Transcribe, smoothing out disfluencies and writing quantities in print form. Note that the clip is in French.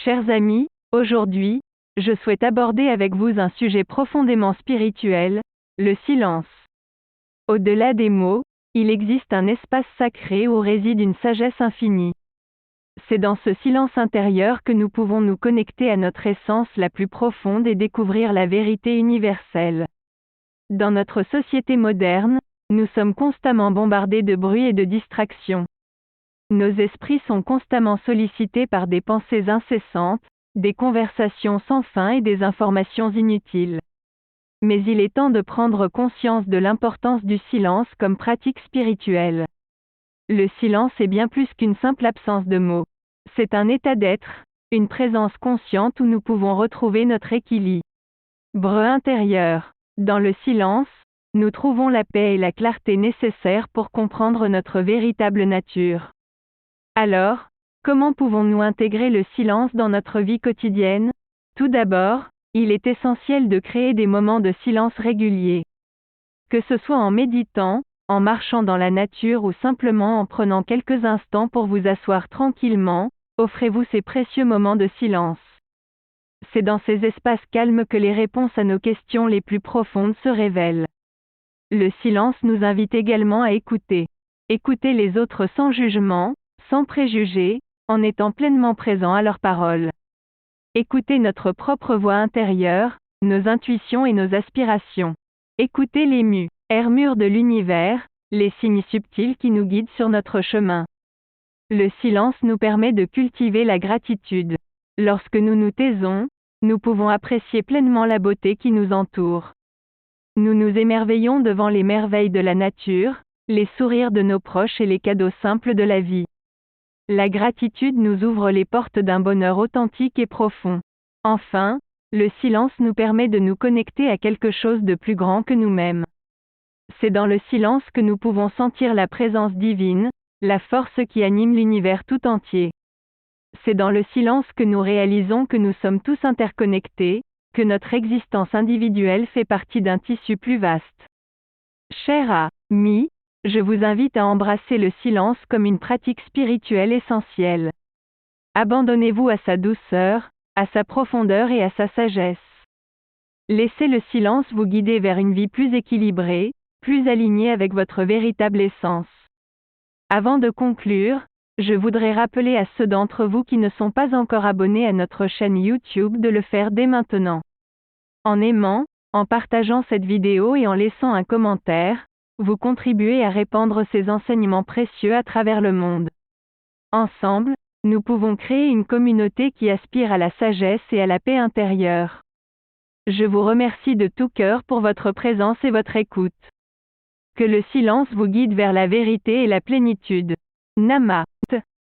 Chers amis, aujourd'hui, je souhaite aborder avec vous un sujet profondément spirituel, le silence. Au-delà des mots, il existe un espace sacré où réside une sagesse infinie. C'est dans ce silence intérieur que nous pouvons nous connecter à notre essence la plus profonde et découvrir la vérité universelle. Dans notre société moderne, nous sommes constamment bombardés de bruit et de distractions. Nos esprits sont constamment sollicités par des pensées incessantes, des conversations sans fin et des informations inutiles. Mais il est temps de prendre conscience de l'importance du silence comme pratique spirituelle. Le silence est bien plus qu'une simple absence de mots. C'est un état d'être, une présence consciente où nous pouvons retrouver notre équilibre intérieur. Dans le silence, nous trouvons la paix et la clarté nécessaires pour comprendre notre véritable nature. Alors, comment pouvons-nous intégrer le silence dans notre vie quotidienne? Tout d'abord, il est essentiel de créer des moments de silence réguliers. Que ce soit en méditant, en marchant dans la nature ou simplement en prenant quelques instants pour vous asseoir tranquillement, offrez-vous ces précieux moments de silence. C'est dans ces espaces calmes que les réponses à nos questions les plus profondes se révèlent. Le silence nous invite également à écouter. Écouter les autres sans jugement, sans préjugés, en étant pleinement présent à leurs paroles. Écouter notre propre voix intérieure, nos intuitions et nos aspirations. Écouter les murmures de l'univers, les signes subtils qui nous guident sur notre chemin. Le silence nous permet de cultiver la gratitude. Lorsque nous nous taisons, nous pouvons apprécier pleinement la beauté qui nous entoure. Nous nous émerveillons devant les merveilles de la nature, les sourires de nos proches et les cadeaux simples de la vie. La gratitude nous ouvre les portes d'un bonheur authentique et profond. Enfin, le silence nous permet de nous connecter à quelque chose de plus grand que nous-mêmes. C'est dans le silence que nous pouvons sentir la présence divine, la force qui anime l'univers tout entier. C'est dans le silence que nous réalisons que nous sommes tous interconnectés, que notre existence individuelle fait partie d'un tissu plus vaste. Chers amis, je vous invite à embrasser le silence comme une pratique spirituelle essentielle. Abandonnez-vous à sa douceur, à sa profondeur et à sa sagesse. Laissez le silence vous guider vers une vie plus équilibrée, plus alignée avec votre véritable essence. Avant de conclure, je voudrais rappeler à ceux d'entre vous qui ne sont pas encore abonnés à notre chaîne YouTube de le faire dès maintenant. En aimant, en partageant cette vidéo et en laissant un commentaire, vous contribuez à répandre ces enseignements précieux à travers le monde. Ensemble, nous pouvons créer une communauté qui aspire à la sagesse et à la paix intérieure. Je vous remercie de tout cœur pour votre présence et votre écoute. Que le silence vous guide vers la vérité et la plénitude. Nama.